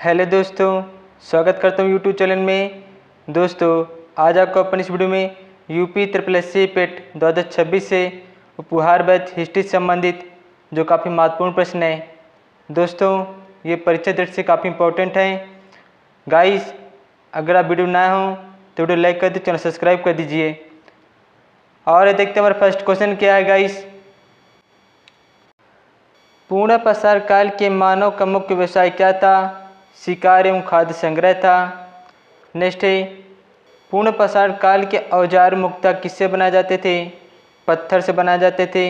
Hello दोस्तों, स्वागत करता हूँ यूट्यूब चैनल में। दोस्तों, आज आपको अपन इस वीडियो में यूपी SSSC पेट 2026 से उपहार बैच हिस्ट्री से संबंधित जो काफ़ी महत्वपूर्ण प्रश्न है। दोस्तों, ये परीक्षा दृष्टि से काफ़ी इंपॉर्टेंट है। गाइस, अगर आप वीडियो नए हो तो वीडियो लाइक कर दीजिए, चैनल सब्सक्राइब कर दीजिए। और ये देखते हैं हमारा फर्स्ट क्वेश्चन क्या है गाइस। पूर्ण प्रसार काल के मानव का मुख्य व्यवसाय क्या था? शिकार एवं खाद्य संग्रह था। नेक्स्ट है, पूर्ण प्रसार काल के औजार मुक्ता किससे बनाए जाते थे? पत्थर से बनाए जाते थे।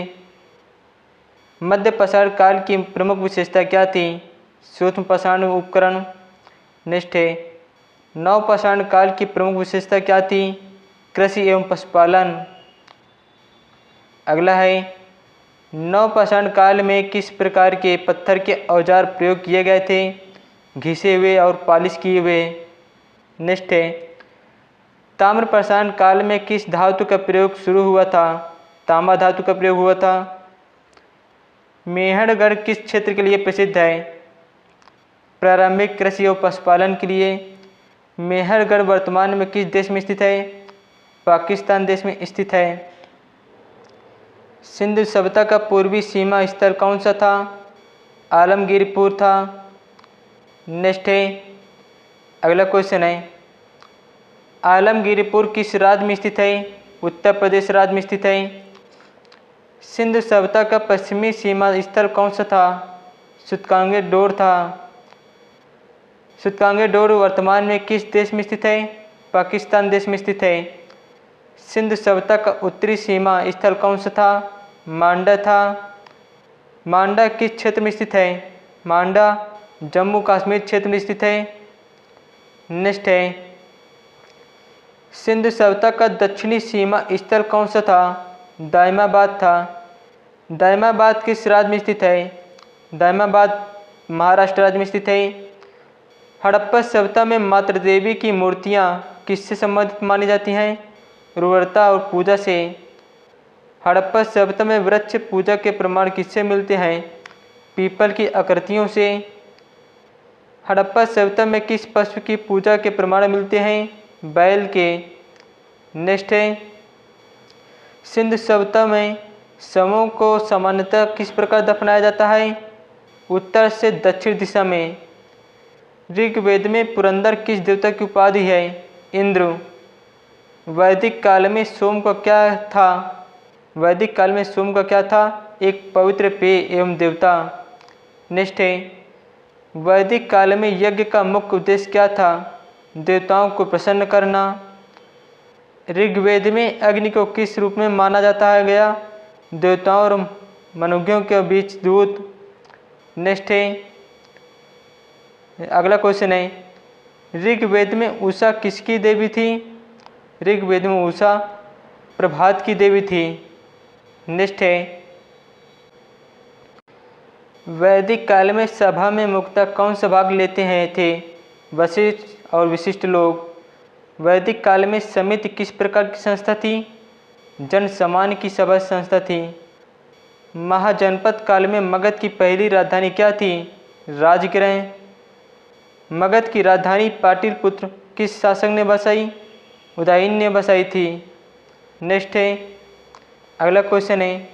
मध्य प्रसार काल की प्रमुख विशेषता क्या थी? सूक्ष्म प्रसारण उपकरण। नेक्स्ट है, नव प्रसारण काल की प्रमुख विशेषता क्या थी? कृषि एवं पशुपालन। अगला है, नव प्रसारण काल में किस प्रकार के पत्थर के औजार प्रयोग किए गए थे? घिसे हुए और पॉलिश किए हुए। नेक्स्ट है, ताम्र प्रसारण काल में किस धातु का प्रयोग शुरू हुआ था? तांबा धातु का प्रयोग हुआ था। मेहरगढ़ किस क्षेत्र के लिए प्रसिद्ध है? प्रारंभिक कृषि और पशुपालन के लिए। मेहरगढ़ वर्तमान में किस देश में स्थित है? पाकिस्तान देश में स्थित है। सिंधु सभ्यता का पूर्वी सीमा स्थल कौन सा था? आलमगीरपुर था। नेक्स्ट है, अगला क्वेश्चन है, आलमगीरपुर किस राज्य में स्थित है? उत्तर प्रदेश राज्य में स्थित है। सिंधु सभ्यता का पश्चिमी सीमा स्थल कौन सा था? सुतकांगेडोर था। सुतकांगेडोर वर्तमान में किस देश में स्थित है? पाकिस्तान देश में स्थित है। सिंधु सभ्यता का उत्तरी सीमा स्थल कौन सा था? मांडा था। मांडा किस क्षेत्र में स्थित है? मांडा जम्मू कश्मीर क्षेत्र में स्थित है। नेक्स्ट है, सिंधु सभ्यता का दक्षिणी सीमा स्थल कौन सा था? दायमाबाद था। दायमाबाद किस राज्य में स्थित है? दायमाबाद महाराष्ट्र राज्य में स्थित है। हड़प्पा सभ्यता में मातृ देवी की मूर्तियाँ किससे संबंधित मानी जाती हैं? उर्वरता और पूजा से। हड़प्पा सभ्यता में वृक्ष पूजा के प्रमाण किससे मिलते हैं? पीपल की आकृतियों से। हड़प्पा सभ्यता में किस पशु की पूजा के प्रमाण मिलते हैं? बैल के। नेक्स्ट है, सिंधु सभ्यता में शवों को सामान्यतः किस प्रकार दफनाया जाता है? उत्तर से दक्षिण दिशा में। ऋग्वेद में पुरंदर किस देवता की उपाधि है? इंद्र। वैदिक काल में सोम का क्या था? वैदिक काल में सोम का क्या था? एक पवित्र पेय एवं देवता। नेक्स्ट है, वैदिक काल में यज्ञ का मुख्य उद्देश्य क्या था? देवताओं को प्रसन्न करना। ऋग्वेद में अग्नि को किस रूप में माना जाता है गया? देवताओं और मनुष्यों के बीच दूत। नेक्स्ट है, अगला क्वेश्चन है, ऋग्वेद में उषा किसकी देवी थी? ऋग्वेद में उषा प्रभात की देवी थी। नेक्स्ट है, वैदिक काल में सभा में मुख्यतः कौन सा भाग लेते हैं थे? वशिष्ठ और विशिष्ट लोग। वैदिक काल में समिति किस प्रकार की संस्था थी? जन सामान्य की सभा संस्था थी। महाजनपद काल में मगध की पहली राजधानी क्या थी? राजगृह। मगध की राजधानी पाटलिपुत्र किस शासक ने बसाई? उदयन ने बसाई थी। नेक्स्ट है, अगला क्वेश्चन है,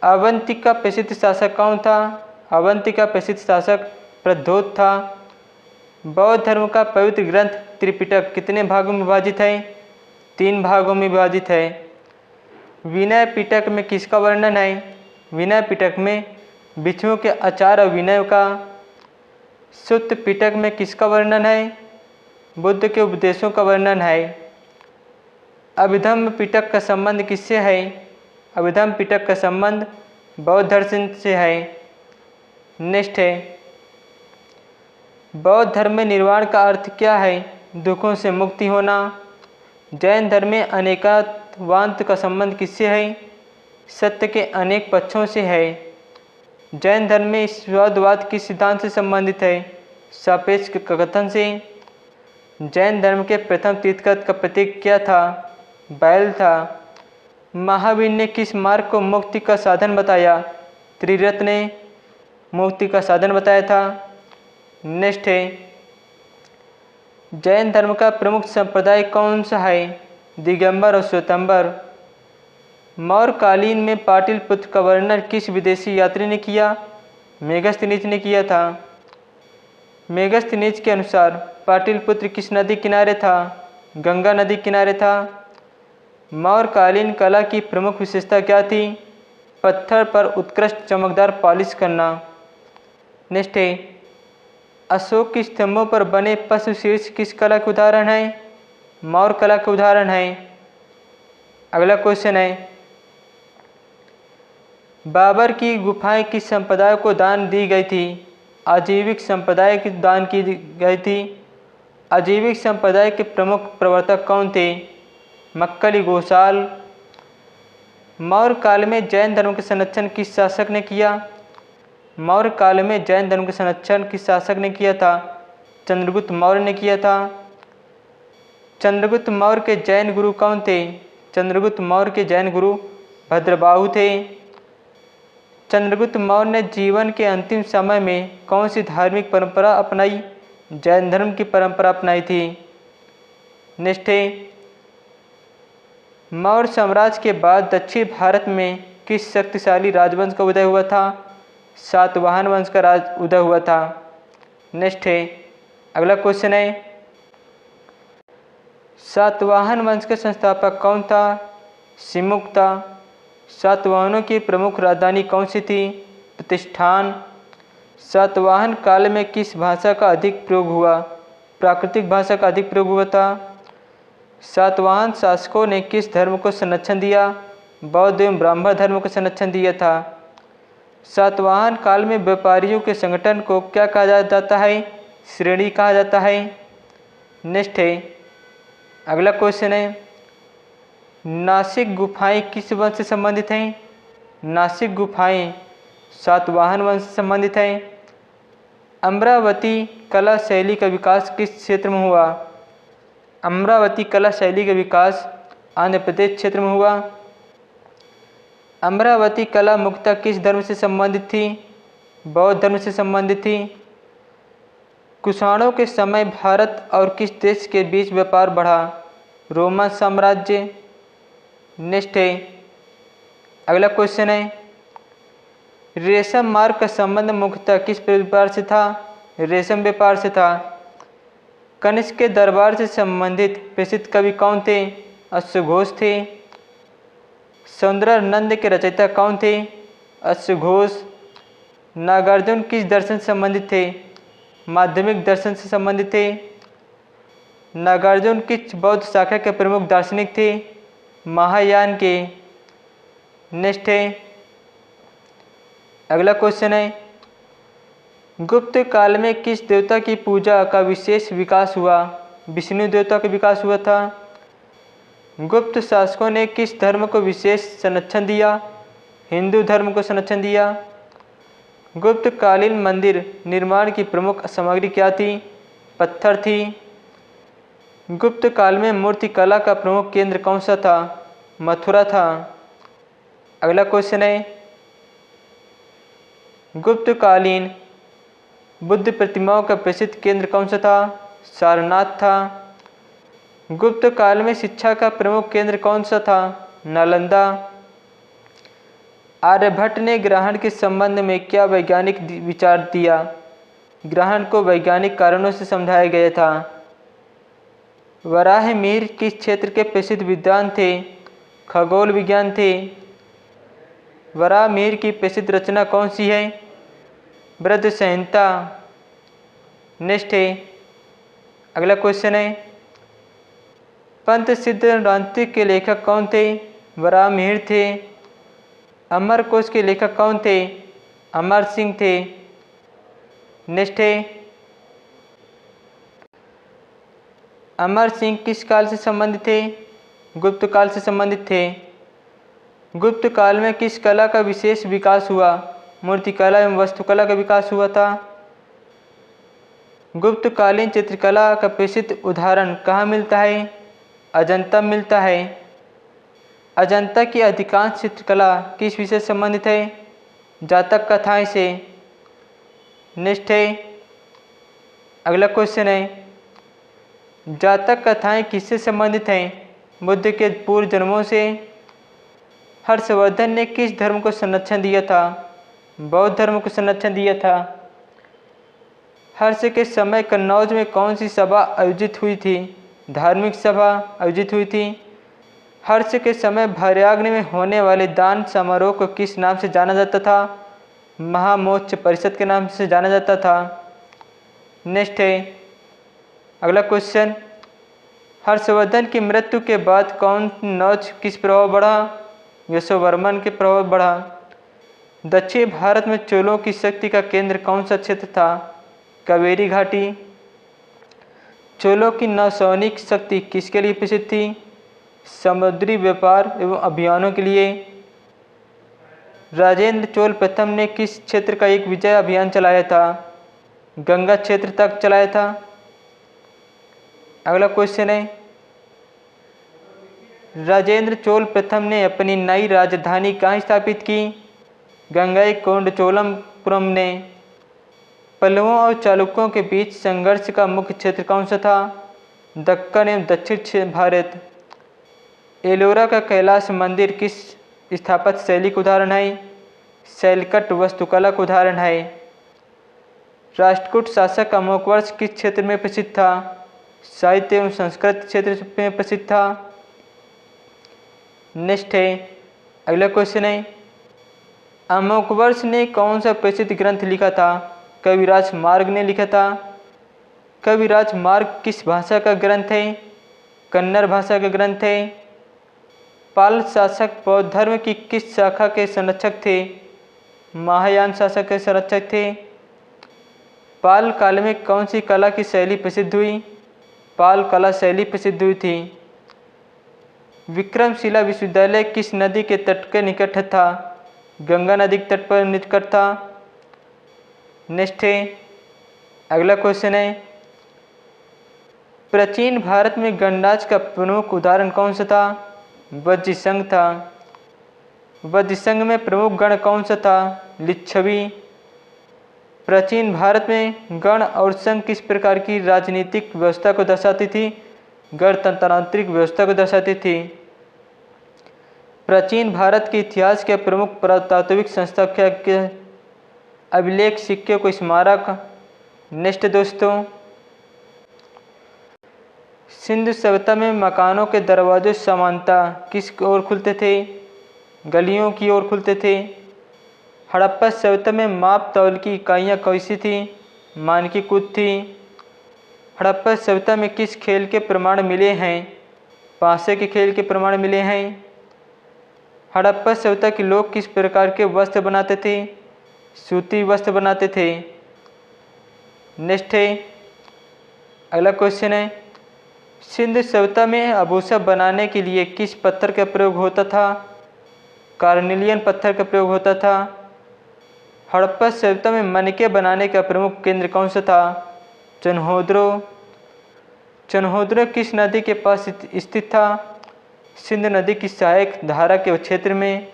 अवंती का प्रसिद्ध शासक कौन था? अवंती का प्रसिद्ध शासक प्रद्योत था। बौद्ध धर्म का पवित्र ग्रंथ त्रिपिटक कितने भागों में विभाजित है? 3 भागों में विभाजित है। विनय पिटक में किसका वर्णन है? विनय पिटक में भिक्षुओं के आचार और विनय का। सुत्त पिटक में किसका वर्णन है? बुद्ध के उपदेशों का वर्णन है। अभिधम्म पिटक का संबंध किससे है? अभिधम्म पिटक का संबंध बौद्ध दर्शन से है। नेक्स्ट है, बौद्ध धर्म में निर्वाण का अर्थ क्या है? दुखों से मुक्ति होना। जैन धर्म में अनेकात्वांत का संबंध किससे है? सत्य के अनेक पक्षों से है। जैन धर्म में ईश्वरवाद किस सिद्धांत से संबंधित है? सापेक्ष कथन से। जैन धर्म के प्रथम तीर्थंकर का प्रतीक क्या था? बैल था। महावीर ने किस मार्ग को मुक्ति का साधन बताया? त्रिरत्न ने मुक्ति का साधन बताया था। नेक्स्ट है जैन धर्म का प्रमुख संप्रदाय कौन सा है? दिगंबर और श्वेतांबर। मौर्य कालीन में पाटलिपुत्र का वर्णन किस विदेशी यात्री ने किया? मेगस्थनीज ने किया था। मेगस्थनीज के अनुसार पाटलिपुत्र किस नदी किनारे था? गंगा नदी किनारे था। मौर्य कालीन कला की प्रमुख विशेषता क्या थी? पत्थर पर उत्कृष्ट चमकदार पॉलिश करना। नेक्स्ट है अशोक के स्तंभों पर बने पशु शीर्ष किस कला के उदाहरण है? मौर्य कला के उदाहरण है। अगला क्वेश्चन है बाबर की गुफाएं किस संप्रदाय को दान दी गई थी? आजीविक संप्रदाय की दान की गई थी। आजीविक संप्रदाय के प्रमुख प्रवर्तक कौन थे? मक्कली घोषाल। मौर्य काल में जैन धर्म के संरक्षण किस शासक ने किया? मौर्य काल में जैन धर्म के संरक्षण किस शासक ने किया था? चंद्रगुप्त मौर्य ने किया था। चंद्रगुप्त मौर्य के जैन गुरु कौन थे? चंद्रगुप्त मौर्य के जैन गुरु भद्रबाहु थे। चंद्रगुप्त मौर्य ने जीवन के अंतिम समय में कौन सी धार्मिक परंपरा अपनाई? जैन धर्म की परंपरा अपनाई थी। नेक्स्ट है मौर्य साम्राज्य के बाद दक्षिण भारत में किस शक्तिशाली राजवंश का उदय हुआ था? सातवाहन वंश का उदय हुआ था। नेक्स्ट है अगला क्वेश्चन है सातवाहन वंश के संस्थापक कौन था? सिमुक था। सातवाहनों की प्रमुख राजधानी कौन सी थी? प्रतिष्ठान। सातवाहन काल में किस भाषा का अधिक प्रयोग हुआ? प्राकृतिक भाषा का अधिक प्रयोग हुआ था। सातवाहन शासकों ने किस धर्म को संरक्षण दिया? बौद्ध एवं ब्राह्मण धर्म को संरक्षण दिया था। सातवाहन काल में व्यापारियों के संगठन को क्या कहा जाता है? श्रेणी कहा जाता है। नेक्स्ट है अगला क्वेश्चन है नासिक गुफाएं किस वंश से संबंधित हैं? नासिक गुफाएं सातवाहन वंश से संबंधित हैं। अमरावती कला शैली का विकास किस क्षेत्र में हुआ? अमरावती कला शैली का विकास आंध्र प्रदेश क्षेत्र में हुआ। अमरावती कला मुख्यतः किस धर्म से संबंधित थी? बौद्ध धर्म से संबंधित थी। कुषाणों के समय भारत और किस देश के बीच व्यापार बढ़ा? रोमन साम्राज्य। नेक्स्ट है अगला क्वेश्चन है रेशम मार्ग का संबंध मुख्यतः किस व्यापार से था? रेशम व्यापार से था। कनिष्क के दरबार से संबंधित प्रसिद्ध कवि कौन थे? अश्वघोष थे। सौंदर्यानंद के रचयिता कौन थे? अश्वघोष। नागार्जुन किस दर्शन से संबंधित थे? माध्यमिक दर्शन से संबंधित थे। नागार्जुन किस बौद्ध शाखा के प्रमुख दार्शनिक थे? महायान के। नेक्स्ट है अगला क्वेश्चन है गुप्त काल में किस देवता की पूजा का विशेष विकास हुआ? विष्णु देवता का विकास हुआ था। गुप्त शासकों ने किस धर्म को विशेष संरक्षण दिया? हिंदू धर्म को संरक्षण दिया। गुप्त कालीन मंदिर निर्माण की प्रमुख सामग्री क्या थी? पत्थर थी। गुप्त काल में मूर्ति कला का प्रमुख केंद्र कौन सा था? मथुरा था। अगला क्वेश्चन है गुप्त कालीन बुद्ध प्रतिमाओं का प्रसिद्ध केंद्र कौन सा था? सारनाथ था। गुप्त काल में शिक्षा का प्रमुख केंद्र कौन सा था? नालंदा। आर्यभट्ट ने ग्रहण के संबंध में क्या वैज्ञानिक विचार दिया? ग्रहण को वैज्ञानिक कारणों से समझाया गया था। वराहमिहिर किस क्षेत्र के प्रसिद्ध विद्वान थे? खगोल विज्ञान थे। वराहमिहिर की प्रसिद्ध रचना कौन सी है? बृहद संहिता। नेक्स्ट है अगला क्वेश्चन है पंत सिद्धांत के लेखक कौन थे? वराहमिहिर थे। अमरकोश के लेखक कौन थे? अमर सिंह थे। नेक्स्ट है अमर सिंह किस काल से संबंधित थे? गुप्त काल से संबंधित थे। गुप्त काल में किस कला का विशेष विकास हुआ? मूर्तिकला एवं वास्तुकला का विकास हुआ था। गुप्तकालीन चित्रकला का प्रसिद्ध उदाहरण कहाँ मिलता है? अजंता मिलता है। अजंता की अधिकांश चित्रकला किस विषय से संबंधित है? जातक कथाएं से। नेक्स्ट है अगला क्वेश्चन है, जातक कथाएं किससे संबंधित हैं? बुद्ध के पूर्व जन्मों से। हर्षवर्धन ने किस धर्म को संरक्षण दिया था? बौद्ध धर्म को संरक्षण दिया था। हर्ष के समय कन्नौज में कौन सी सभा आयोजित हुई थी? धार्मिक सभा आयोजित हुई थी। हर्ष के समय भैरयाग्नि में होने वाले दान समारोह को किस नाम से जाना जाता था? महामोक्ष परिषद के नाम से जाना जाता था। नेक्स्ट है अगला क्वेश्चन, हर्षवर्धन की मृत्यु के बाद कौन नौज किस प्रभाव बढ़ा? यशोवर्मन के प्रभाव बढ़ा। दक्षिण भारत में चोलों की शक्ति का केंद्र कौन सा क्षेत्र था? कावेरी घाटी। चोलों की नौसैनिक शक्ति किसके लिए प्रसिद्ध थी? समुद्री व्यापार एवं अभियानों के लिए। राजेंद्र चोल प्रथम ने किस क्षेत्र का एक विजय अभियान चलाया था? गंगा क्षेत्र तक चलाया था। अगला क्वेश्चन है, राजेंद्र चोल प्रथम ने अपनी नई राजधानी कहाँ स्थापित की? गंगईकोंडचोलपुरम ने। पल्लवों और चालुक्यों के बीच संघर्ष का मुख्य क्षेत्र कौन सा था? दक्कन एवं दक्षिण भारत। एलोरा का कैलाश मंदिर किस स्थापत्य शैली का उदाहरण है? शैलकट वास्तुकला का उदाहरण है। राष्ट्रकूट शासक अमोकवर्ष किस क्षेत्र में प्रसिद्ध था? साहित्य एवं संस्कृत क्षेत्र में प्रसिद्ध था। नेक्स्ट है अगला क्वेश्चन है, अमोकवर्ष ने कौन सा प्रसिद्ध ग्रंथ लिखा था? कविराज मार्ग ने लिखा था। कविराज मार्ग किस भाषा का ग्रंथ है? कन्नड़ भाषा का ग्रंथ है। पाल शासक बौद्ध धर्म की किस शाखा के संरक्षक थे? महायान शासक के संरक्षक थे। पाल काल में कौन सी कला की शैली प्रसिद्ध हुई? पाल कला शैली प्रसिद्ध हुई थी। विक्रमशिला विश्वविद्यालय किस नदी के तट के निकट था? गंगा नदी के तट पर निकट था। नेक्स्ट है अगला क्वेश्चन है, प्राचीन भारत में गणराज्य का प्रमुख उदाहरण कौन सा था? वज्र संघ था। वज्र संघ में प्रमुख गण कौन सा था? लिच्छवी। प्राचीन भारत में गण और संघ किस प्रकार की राजनीतिक व्यवस्था को दर्शाती थी? गणतंत्रांतरिक व्यवस्था को दर्शाती थी। प्राचीन भारत के इतिहास के प्रमुख पुरातात्विक संस्था के अभिलेख सिक्के को स्मारक। नेक्स्ट दोस्तों, सिंधु सभ्यता में मकानों के दरवाजे समानतः किस ओर खुलते थे? गलियों की ओर खुलते थे। हड़प्पा सभ्यता में माप तौल की इकाइयाँ कैसी थी? मानकीकृत थी। हड़प्पा सभ्यता में किस खेल के प्रमाण मिले हैं? पासे के खेल के प्रमाण मिले हैं। हड़प्पा सभ्यता के लोग किस प्रकार के वस्त्र बनाते थे? सूती वस्त्र बनाते थे। नेक्स्ट है अगला क्वेश्चन है, सिंधु सभ्यता में आभूषण बनाने के लिए किस पत्थर का प्रयोग होता था? कार्नेलियन पत्थर का प्रयोग होता था। हड़प्पा सभ्यता में मणिके बनाने का प्रमुख केंद्र कौन सा था? चन्होद्रो। चन्होद्रो किस नदी के पास स्थित था? सिंध नदी की सहायक धारा के क्षेत्र में।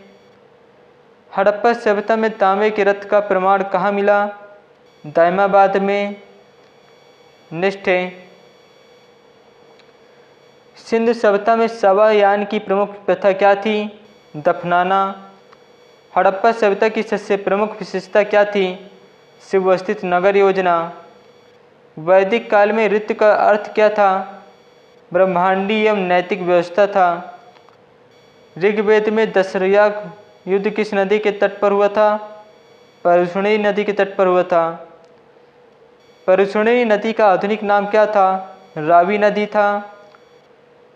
हड़प्पा सभ्यता में तांबे के रथ का प्रमाण कहाँ मिला? दायमाबाद में। नेक्स्ट है, सिंधु सभ्यता में शवयान की प्रमुख प्रथा क्या थी? दफनाना। हड़प्पा सभ्यता की सबसे प्रमुख विशेषता क्या थी? सुव्यवस्थित नगर योजना। वैदिक काल में ऋतु का अर्थ क्या था? ब्रह्मांडीय एवं नैतिक व्यवस्था था। ऋग्वेद में दशरयाग युद्ध किस नदी के तट पर हुआ था? परुष्णी नदी के तट पर हुआ था। परुष्णी नदी का आधुनिक नाम क्या था? रावी नदी था।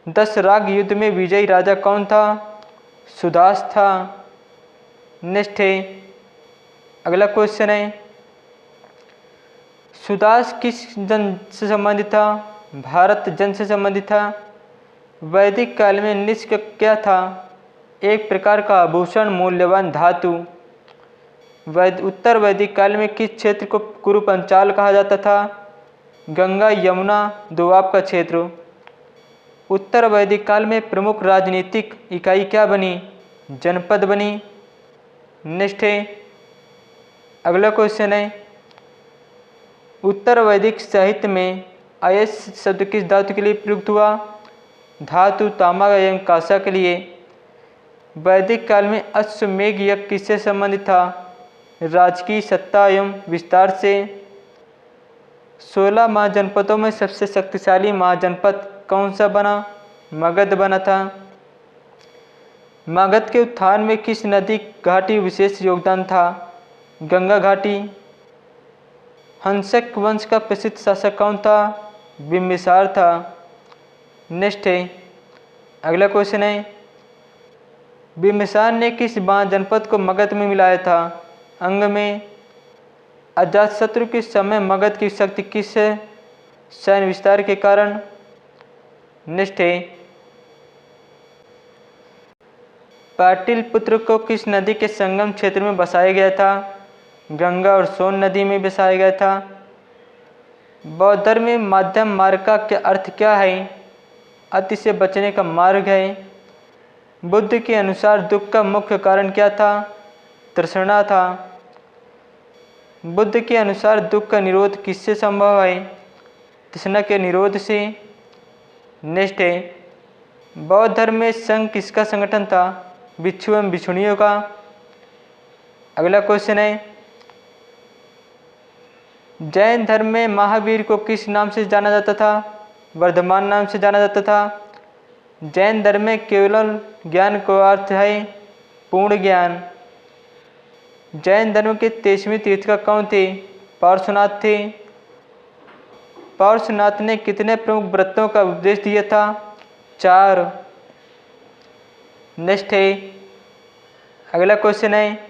10 राग युद्ध में विजयी राजा कौन था? सुदास था। नेक्स्ट है अगला क्वेश्चन है, सुदास किस जन से संबंधित था? भारत जन से संबंधित था। वैदिक काल में निष्क क्या था? एक प्रकार का आभूषण, मूल्यवान धातु। उत्तर वैदिक काल में किस क्षेत्र को कुरु पंचाल कहा जाता था? गंगा यमुना दोआब का क्षेत्र। उत्तर वैदिक काल में प्रमुख राजनीतिक इकाई क्या बनी? जनपद बनी। नेक्स्ट है अगला क्वेश्चन है, उत्तर वैदिक साहित्य में अयस शब्द किस धातु के लिए प्रयुक्त हुआ? धातु तामा एवं कांसा के लिए। वैदिक काल में अश्वमेघ यज्ञ किससे संबंधित था? राजकीय सत्ता एवं विस्तार से। 16 महाजनपदों में सबसे शक्तिशाली महाजनपद कौन सा बना? मगध बना था। मगध के उत्थान में किस नदी घाटी विशेष योगदान था? गंगा घाटी। हंसक वंश का प्रसिद्ध शासक कौन था? बिम्बिसार था। नेक्स्ट है, अगला क्वेश्चन है, बिम्बिसार ने किस महाजनपद को मगध में मिलाया था? अंग में। अजातशत्रु के समय मगध की शक्ति किस सैन्य विस्तार के कारण? नेक्स्ट है, पाटलिपुत्र को किस नदी के संगम क्षेत्र में बसाया गया था? गंगा और सोन नदी में बसाया गया था। बौद्ध धर्म में माध्यम मार्ग का अर्थ क्या है? अति से बचने का मार्ग है। बुद्ध के अनुसार दुख का मुख्य कारण क्या था? तृष्णा था। बुद्ध के अनुसार दुख का निरोध किससे संभव है? तृष्णा के निरोध से। नेक्स्ट है, बौद्ध धर्म में संघ किसका संगठन था? भिक्षु एवं भिक्षुणियों का। अगला क्वेश्चन है, जैन धर्म में महावीर को किस नाम से जाना जाता था? वर्धमान नाम से जाना जाता था। जैन धर्म में केवल ज्ञान का अर्थ है पूर्ण ज्ञान। जैन धर्म के 23वें तीर्थंकर कौन थे? पार्श्वनाथ थे। पार्श्वनाथ ने कितने प्रमुख व्रतों का उपदेश दिया था? 4। नेक्स्ट है, अगला क्वेश्चन है,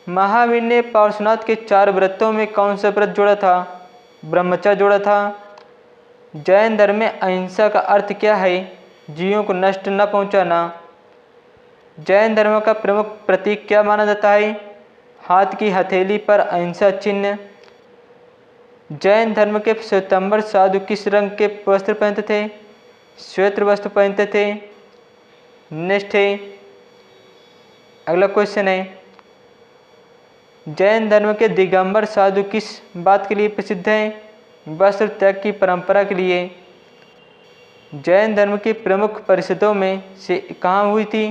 महावीर ने पार्श्वनाथ के 4 व्रतों में कौन सा व्रत जोड़ा था? ब्रह्मचर्य जोड़ा था। जैन धर्म में अहिंसा का अर्थ क्या है? जीवों को नष्ट न पहुंचाना। जैन धर्म का प्रमुख प्रतीक क्या माना जाता है? हाथ की हथेली पर अहिंसा चिन्ह। जैन धर्म के श्वेतांबर साधु किस रंग के वस्त्र पहनते थे? श्वेत वस्त्र पहनते थे। नेक्स्ट है, अगला क्वेश्चन है, जैन धर्म के दिगंबर साधु किस बात के लिए प्रसिद्ध हैं? वस्त्र त्याग की परंपरा के लिए। जैन धर्म की प्रमुख परिषदों में से कहाँ हुई थी?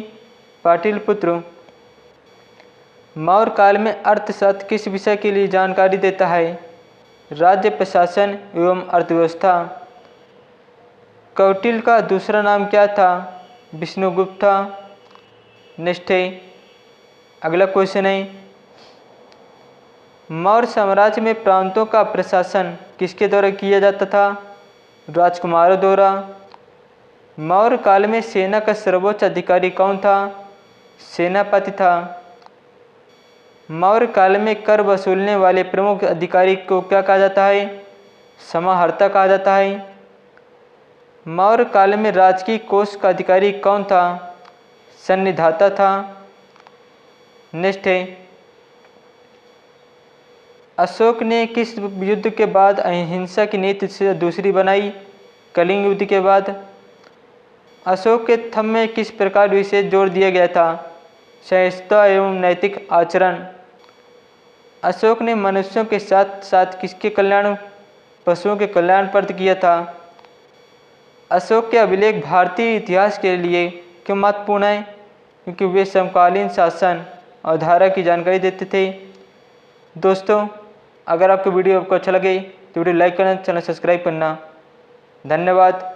पाटलिपुत्र। मौर्य काल में अर्थशास्त्र किस विषय के लिए जानकारी देता है? राज्य प्रशासन एवं अर्थव्यवस्था। कौटिल्य का दूसरा नाम क्या था? विष्णुगुप्त था। नेक्स्ट है, अगला क्वेश्चन है, मौर्य साम्राज्य में प्रांतों का प्रशासन किसके द्वारा किया जाता था? राजकुमारों द्वारा। मौर्य काल में सेना का सर्वोच्च अधिकारी कौन था? सेनापति था। मौर्य काल में कर वसूलने वाले प्रमुख अधिकारी को क्या कहा जाता है? समाहर्ता कहा जाता है। मौर्य काल में राजकीय कोष का अधिकारी कौन था? सन्निधाता था। नेक्स्ट है, अशोक ने किस युद्ध के बाद अहिंसा की नीति से दूसरी बनाई? कलिंग युद्ध के बाद। अशोक के थंब में किस प्रकार विशेष जोर दिया गया था? सहिष्णुता एवं नैतिक आचरण। अशोक ने मनुष्यों के साथ साथ किसके कल्याण, पशुओं के कल्याण पर किया था? अशोक के अभिलेख भारतीय इतिहास के लिए क्यों महत्वपूर्ण है? क्योंकि वे समकालीन शासन और धारा की जानकारी देते थे। दोस्तों, अगर आपको वीडियो अच्छा लगे तो वीडियो लाइक करना, चैनल सब्सक्राइब करना। धन्यवाद।